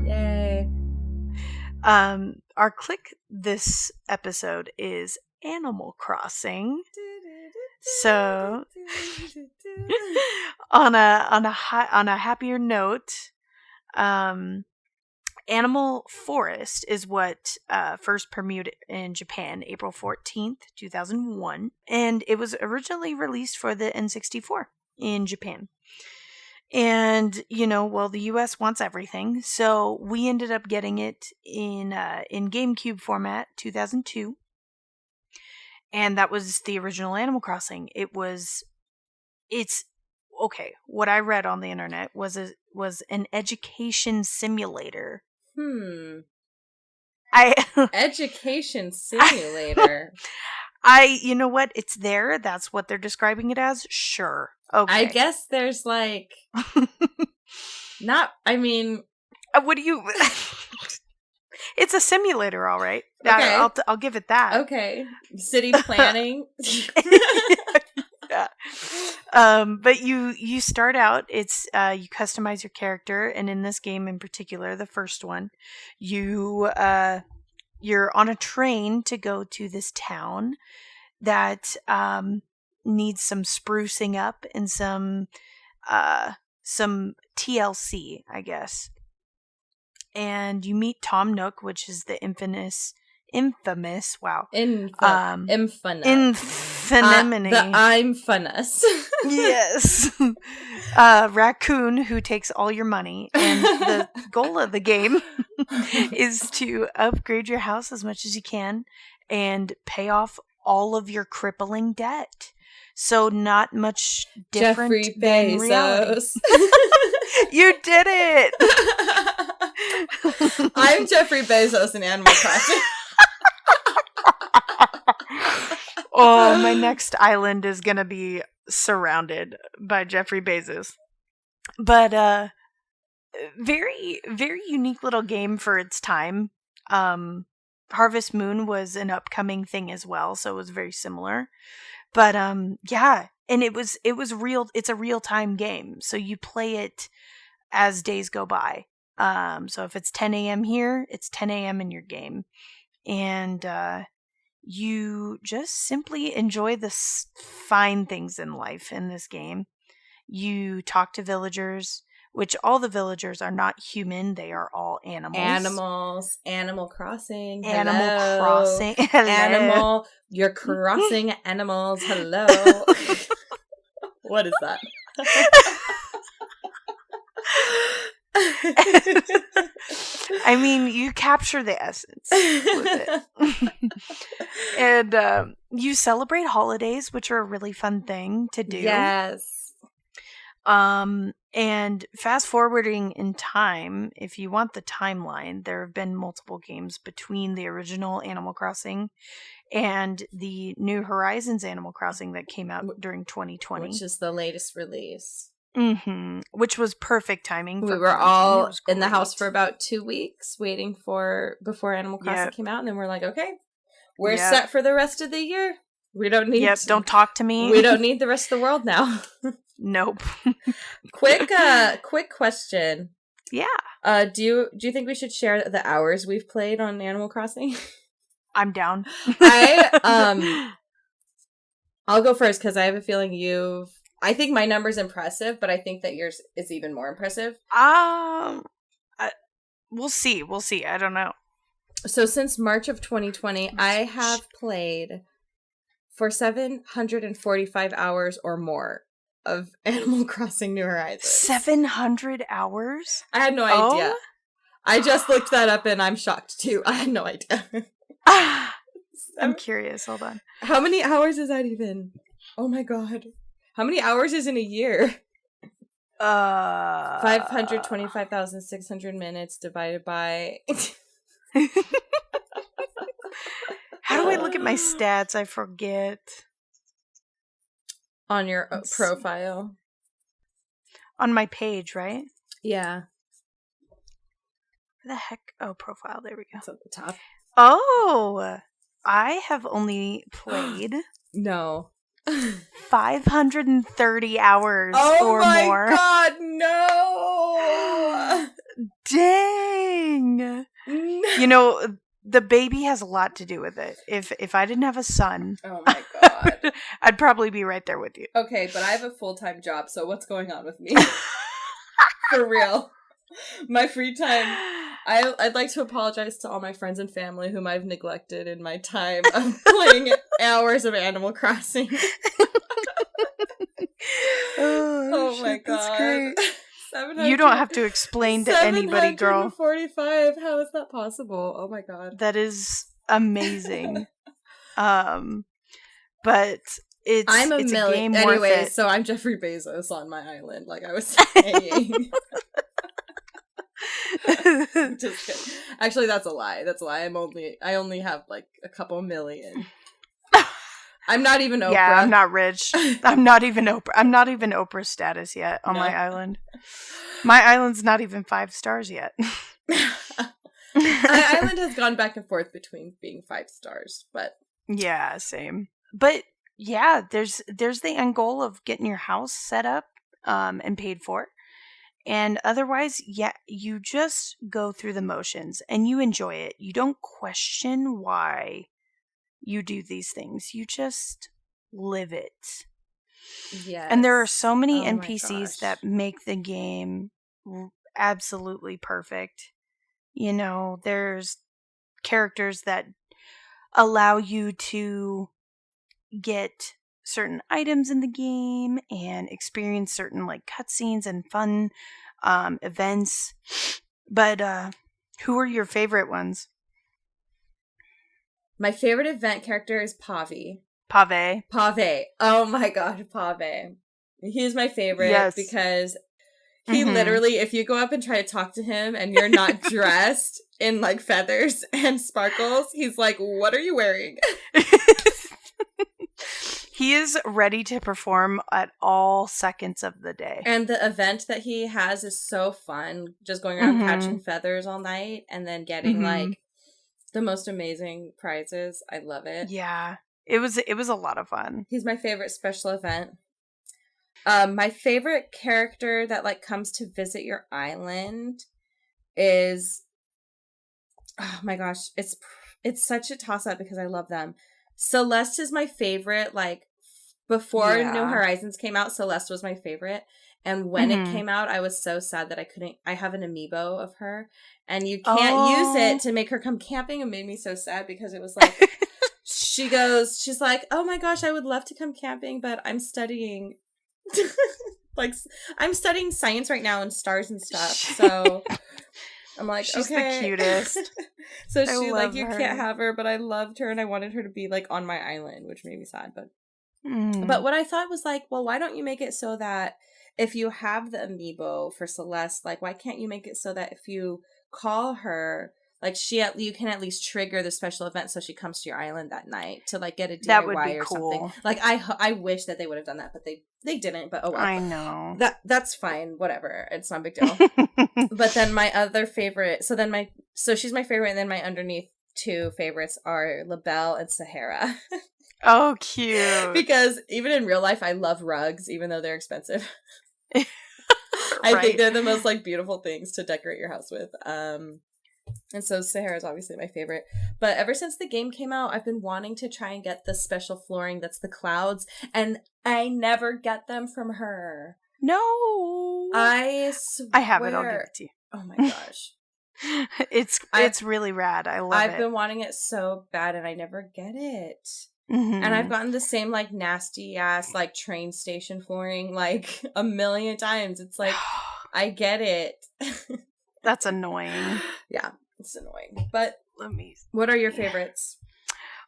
Yay. Our click this episode is Animal Crossing. So on a happier note, Animal Forest is what first premiered in Japan April 14th, 2001, and it was originally released for the N64 in Japan. And, you know, well, the US wants everything, so we ended up getting it in GameCube format, 2002. And that was the original Animal Crossing. Okay, what I read on the internet was an education simulator. Education simulator. You know what? It's there. That's what they're describing it as. Sure. Okay. I guess there's like, what do you... It's a simulator, all right. Okay. I'll give it that. Okay. City planning. Yeah. But you start out, it's you customize your character, and in this game in particular, the first one, you're on a train to go to this town that needs some sprucing up and some TLC, I guess. And you meet Tom Nook, which is the infamous, wow. Infinimini. The I'm funness. Yes. Raccoon who takes all your money. And the goal of the game is to upgrade your house as much as you can and pay off all of your crippling debt. So not much different Jeffrey than Bezos. reality. You did it! I'm Jeffrey Bezos in Animal Crossing. Oh, my next island is going to be surrounded by Jeffrey Bezos. But very, very unique little game for its time. Harvest Moon was an upcoming thing as well, so it was very similar. But yeah, and it was real. It's a real-time game, so you play it as days go by. So if it's 10 a.m. here, it's 10 a.m. in your game. And you just simply enjoy the fine things in life in this game. You talk to villagers, which all the villagers are not human. They are all animals. Animal Crossing. Animal Hello. Crossing. Hello. Animal. You're crossing animals. Hello. What is that? I mean, you capture the essence with it. And you celebrate holidays, which are a really fun thing to do. Yes. And fast forwarding in time, if you want the timeline, there have been multiple games between the original Animal Crossing and the New Horizons Animal Crossing that came out during 2020. Which is the latest release. Mm-hmm. Which was perfect timing. We were all in the house for about 2 weeks waiting before Animal Crossing came out. And then we're like, okay, we're set for the rest of the year. We don't need don't talk to me. We don't need the rest of the world now. Nope. Quick question. Yeah. Do you think we should share the hours we've played on Animal Crossing? I'm down. I'll go first because I have a feeling I think my number's impressive, but I think that yours is even more impressive. We'll see. I don't know. So since March of 2020, I have played for 745 hours or more of Animal Crossing New Horizons. 700 hours? I had no idea. I just looked that up and I'm shocked too. I had no idea. I'm curious. Hold on. How many hours is that even? Oh my god. How many hours is in a year? 525,600 minutes divided by... How do I look at my stats? I forget. On your profile. On my page, right? Yeah. Where the heck? Oh, profile. There we go. It's at the top. Oh! I have only played... No. 530 hours or more. Oh my god, no! Dang! No. You know, the baby has a lot to do with it. If I didn't have a son... Oh my god. I'd probably be right there with you. Okay, but I have a full-time job, so what's going on with me? For real. My free time... I'd like to apologize to all my friends and family whom I've neglected in my time of playing hours of Animal Crossing. Oh my god. That's great. You don't have to explain to anybody, girl. 745. How is that possible? Oh my god. That is amazing. But it's a game worth it. So I'm Jeffrey Bezos on my island, like I was saying. Just kidding. Actually, that's a lie. I only have like a couple million. I'm not even Oprah. Yeah, I'm not rich. I'm not even Oprah status yet on my island. My island's not even 5 stars yet. My island has gone back and forth between being 5 stars, but yeah, same. But yeah, there's the end goal of getting your house set up and paid for. And otherwise, yeah, you just go through the motions and you enjoy it. You don't question why you do these things. You just live it. Yes. And there are so many NPCs that make the game absolutely perfect. You know, there's characters that allow you to get certain items in the game and experience certain like cutscenes and fun events. But who are your favorite ones? My favorite event character is Pave. Pave. Oh my god, Pave. He's my favorite because He literally, if you go up and try to talk to him and you're not dressed in like feathers and sparkles, he's like, what are you wearing? He is ready to perform at all seconds of the day. And the event that he has is so fun. Just going around catching feathers all night and then getting like the most amazing prizes. I love it. Yeah. It was a lot of fun. He's my favorite special event. My favorite character that like comes to visit your island is, oh my gosh, it's such a toss up because I love them. Celeste is my favorite. Like before New Horizons came out, Celeste was my favorite. And when it came out, I was so sad that I have an amiibo of her and you can't use it to make her come camping. It made me so sad because it was like, she's like, oh my gosh, I would love to come camping, but I'm studying. Like, I'm studying science right now and stars and stuff. So I'm like, she's okay. the cutest. So she like, you can't have her, but I loved her and I wanted her to be like on my island, which made me sad. But what I thought was like, well, why don't you make it so that if you have the amiibo for Celeste, like, why can't you make it so that if you call her, like, you can at least trigger the special event so she comes to your island that night to, like, get a DIY that would be or cool. something. Like, I wish that they would have done that, but they didn't, but oh well. I know. That's fine, whatever. It's not a big deal. But then my other favorite, so she's my favorite, and then my underneath two favorites are LaBelle and Sahara. Oh, cute. Because even in real life, I love rugs, even though they're expensive. I think they're the most, like, beautiful things to decorate your house with. And so Sahara is obviously my favorite. But ever since the game came out, I've been wanting to try and get the special flooring that's the clouds, and I never get them from her. No. I swear. I have it. I'll give it to you. Oh my gosh. It's really rad. I love it. I've been wanting it so bad, and I never get it. And I've gotten the same, like, nasty ass, like, train station flooring, like, a million times. It's like, I get it. That's annoying. Yeah, it's annoying. But Let what are your favorites?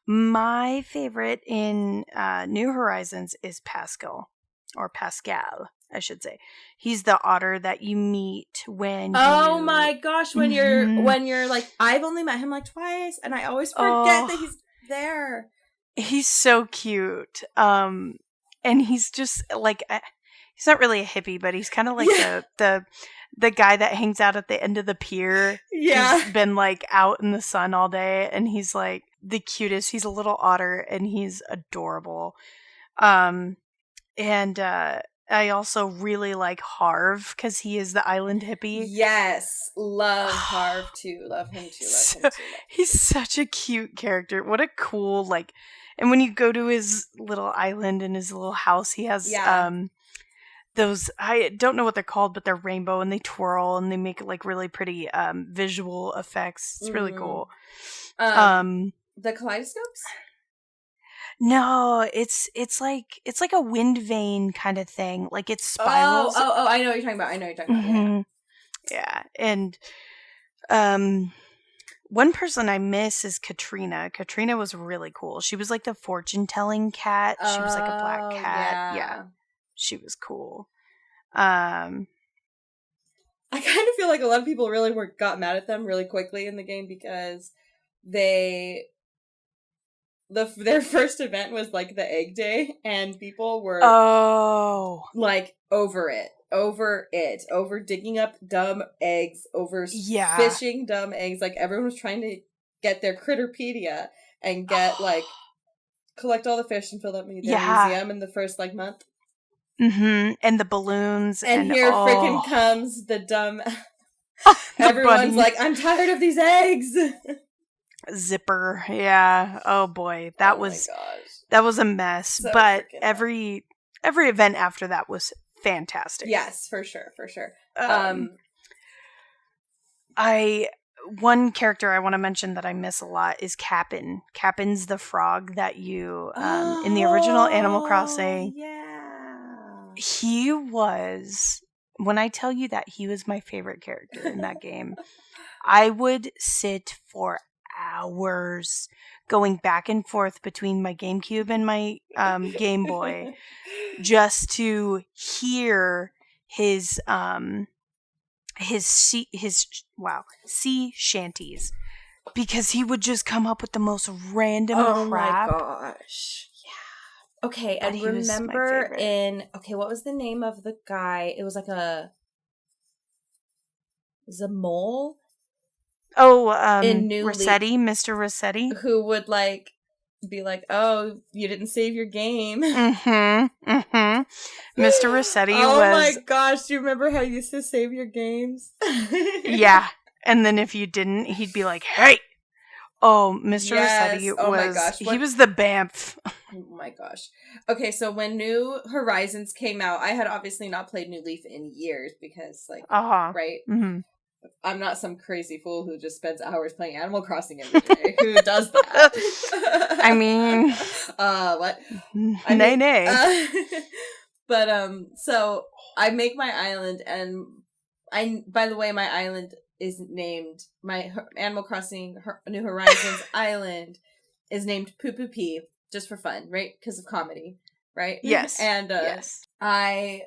My favorite in New Horizons is Pascal, I should say. He's the otter that you meet when Oh my gosh, when you're like, I've only met him like twice, and I always forget that he's there. He's so cute. And he's just like, he's not really a hippie, but he's kind of like the guy that hangs out at the end of the pier. Yeah. He's been like out in the sun all day, and he's like the cutest. He's a little otter, and he's adorable. And I also really like Harv because he is the island hippie. Yes, love Harv too. Love him too. He's such a cute character. What a cool, like, and when you go to his little island and his little house, he has those, I don't know what they're called, but they're rainbow and they twirl and they make like really pretty visual effects. It's really cool. The kaleidoscopes? No, it's like a wind vane kind of thing. Like it spirals. Oh, I know what you're talking about. Yeah. And one person I miss is Katrina. Katrina was really cool. She was like the fortune-telling cat. She was like a black cat. Yeah. She was cool. I kind of feel like a lot of people really got mad at them really quickly in the game because their first event was like the egg day, and people were like over digging up dumb eggs, over fishing dumb eggs. Like everyone was trying to get their Critterpedia and get like collect all the fish and fill up their museum in the first like month. And the balloons, and here freaking comes the dumb. Everyone's bunny. Like, I'm tired of these eggs. Zipper, yeah. Oh boy, that was a mess. So but every event after that was fantastic. Yes, for sure. One character I want to mention that I miss a lot is Cap'n. Cap'n's the frog that you in the original Animal Crossing. Yeah. He was, when I tell you that he was my favorite character in that game, I would sit for hours going back and forth between my GameCube and my Game Boy just to hear sea shanties, because he would just come up with the most random crap. Oh my gosh. Yeah. Okay, But and remember what was the name of the guy? It was like a mole? Oh, in New Rossetti, Mr. Rossetti. Who would like be like, "Oh, you didn't save your game." Mr. Rossetti oh was... my gosh, do you remember how you used to save your games? Yeah. And then if you didn't, he'd be like, "Hey!" Oh, Mr. Rossetti was... my gosh. He was the BAMF. Oh my gosh. Okay, so when New Horizons came out, I had obviously not played New Leaf in years because, like, right? Mm-hmm. I'm not some crazy fool who just spends hours playing Animal Crossing every day. Who does that? I mean... what? Nay. But, so I make my island, and by the way, my island is named, my Animal Crossing New Horizons island is named Poo Poo Pee, just for fun, right? Because of comedy, right? Yes. And yes. I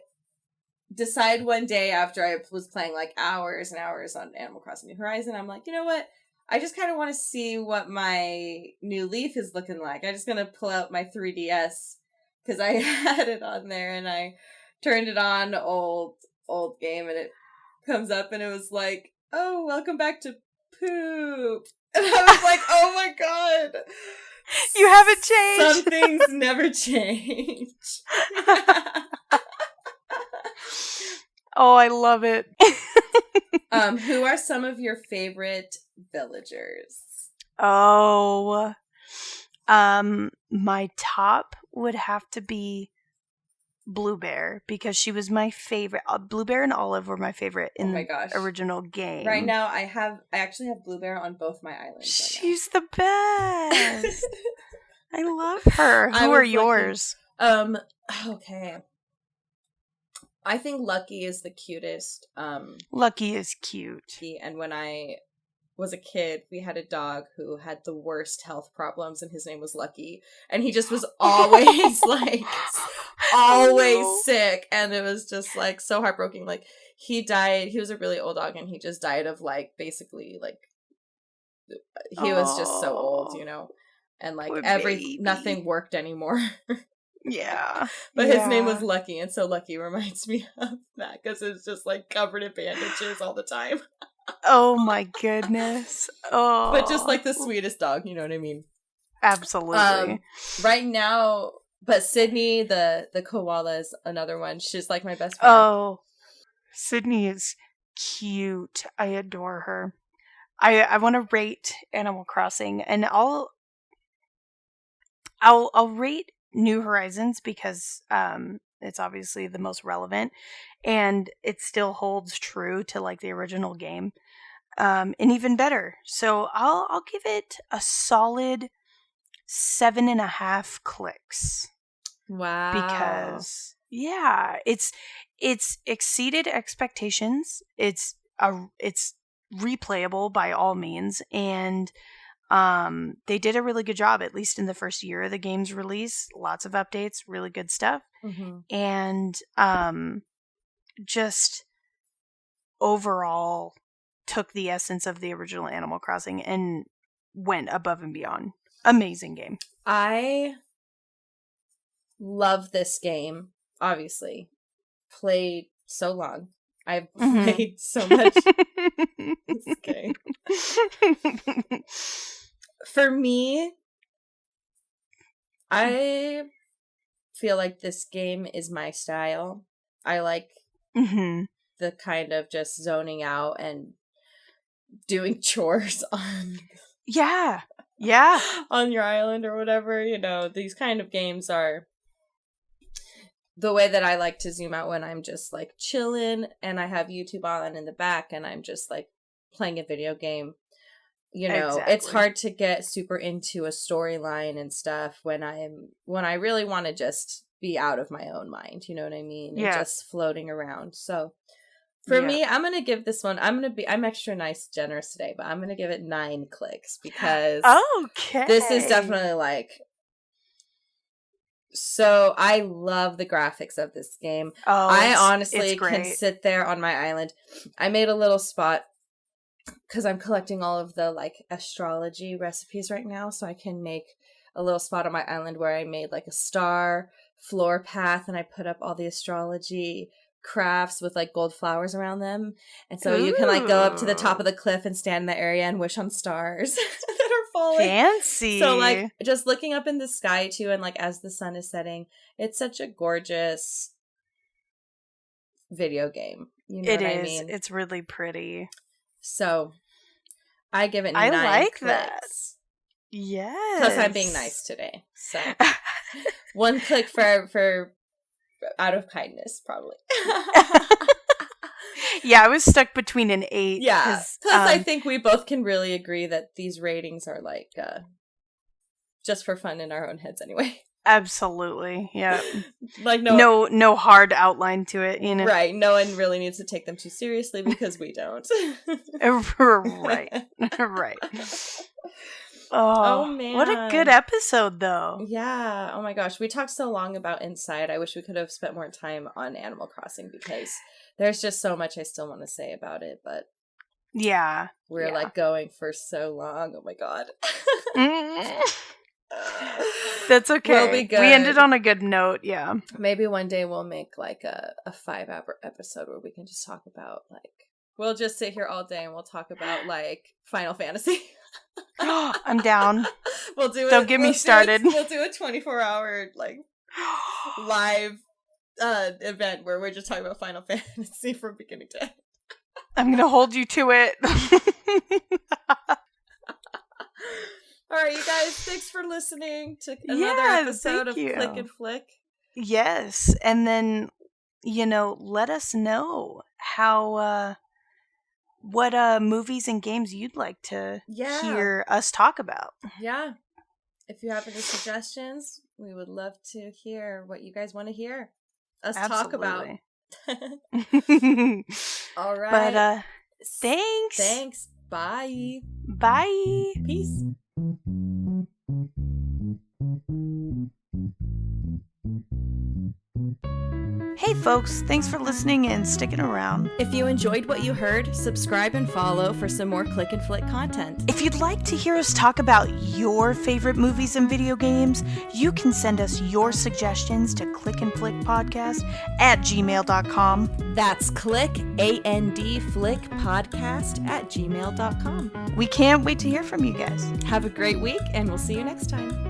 decide one day after I was playing like hours and hours on Animal Crossing New Horizon, I'm like, you know what? I just kind of want to see what my new Leaf is looking like. I'm just going to pull out my 3DS because I had it on there, and I turned it on, old game, and it comes up and it was like, "Oh, welcome back to Poop." And I was like, "Oh my god. You haven't changed. Some things never change." Oh, I love it. Who are some of your favorite villagers? Oh, my top would have to be Blue Bear, because she was my favorite. Blue Bear and Olive were my favorite in the original game. Right now, I actually have Blue Bear on both my islands. She's the best. I love her. Who are yours? Okay. I think Lucky is the cutest. Lucky is cute. And when I was a kid, we had a dog who had the worst health problems, and his name was Lucky. And he just was always sick. And it was just like so heartbroken. Like, he died. He was a really old dog, and he just died of like basically like he was just so old, you know, and like nothing worked anymore. Yeah. But his name was Lucky, and so Lucky reminds me of that because it's just like covered in bandages all the time. Oh my goodness. Oh. But just like the sweetest dog, you know what I mean? Absolutely. Right now, but Sydney, the koala, is another one. She's like my best friend. Oh. Sydney is cute. I adore her. I want to rate Animal Crossing, and I'll rate New Horizons because it's obviously the most relevant, and it still holds true to like the original game, and even better. So I'll give it a solid 7.5 clicks. Wow! Because it's exceeded expectations. It's replayable by all means, and they did a really good job, at least in the first year of the game's release. Lots of updates, really good stuff. Mm-hmm. And just overall took the essence of the original Animal Crossing and went above and beyond. Amazing game. I love this game, obviously. Played so long. I've played so much this game. For me, I feel like this game is my style. I like the kind of just zoning out and doing chores on on your island or whatever. You know, these kind of games are the way that I like to zoom out when I'm just like chilling and I have YouTube on in the back and I'm just like playing a video game. You know, It's hard to get super into a storyline and stuff when I really want to just be out of my own mind. You know what I mean? Yeah. And just floating around. So for me, I'm going to give this one, I'm extra nice, generous today, but I'm going to give it 9 clicks because this is definitely like So I love the graphics of this game. Oh, I honestly can sit there on my island. I made a little spot because I'm collecting all of the like astrology recipes right now, so I can make a little spot on my island where I made like a star floor path, and I put up all the astrology crafts with like gold flowers around them, and so you can like go up to the top of the cliff and stand in the area and wish on stars that are falling. Fancy. So like just looking up in the sky too, and like as the sun is setting, it's such a gorgeous video game. You know what I mean? It's really pretty. So I give it 9 like clicks. That. Yes. Plus I'm being nice today. So 1 click for out of kindness, probably. Yeah, I was stuck between an 8. Yeah. Plus I think we both can really agree that these ratings are like just for fun in our own heads anyway. Absolutely. Yeah. Like no hard outline to it, you know. Right. No one really needs to take them too seriously because we don't. Right. Right. Oh man. What a good episode though. Yeah. Oh my gosh. We talked so long about Inside. I wish we could have spent more time on Animal Crossing because there's just so much I still want to say about it, but yeah. We're like going for so long. Oh my god. That's okay. We'll be good. We ended on a good note, yeah. Maybe one day we'll make like a 5-hour episode where we can just talk about like we'll just sit here all day and we'll talk about like Final Fantasy. I'm down. We'll do it. Don't get me started. We'll do a 24-hour like live event where we're just talking about Final Fantasy from beginning to end. I'm gonna hold you to it. All right, you guys, thanks for listening to another episode of Click and Flick. Yes, and then, let us know how, what movies and games you'd like to hear us talk about. Yeah. If you have any suggestions, we would love to hear what you guys want to hear us talk about. All right. But, thanks. Thanks. Bye. Bye. Peace. Hey folks, thanks for listening and sticking around. If you enjoyed what you heard, subscribe and follow for some more Click and Flick content. If you'd like to hear us talk about your favorite movies and video games, you can send us your suggestions to clickandflickpodcast@gmail.com. That's clickandflickpodcast@gmail.com. We can't wait to hear from you guys. Have a great week, and we'll see you next time.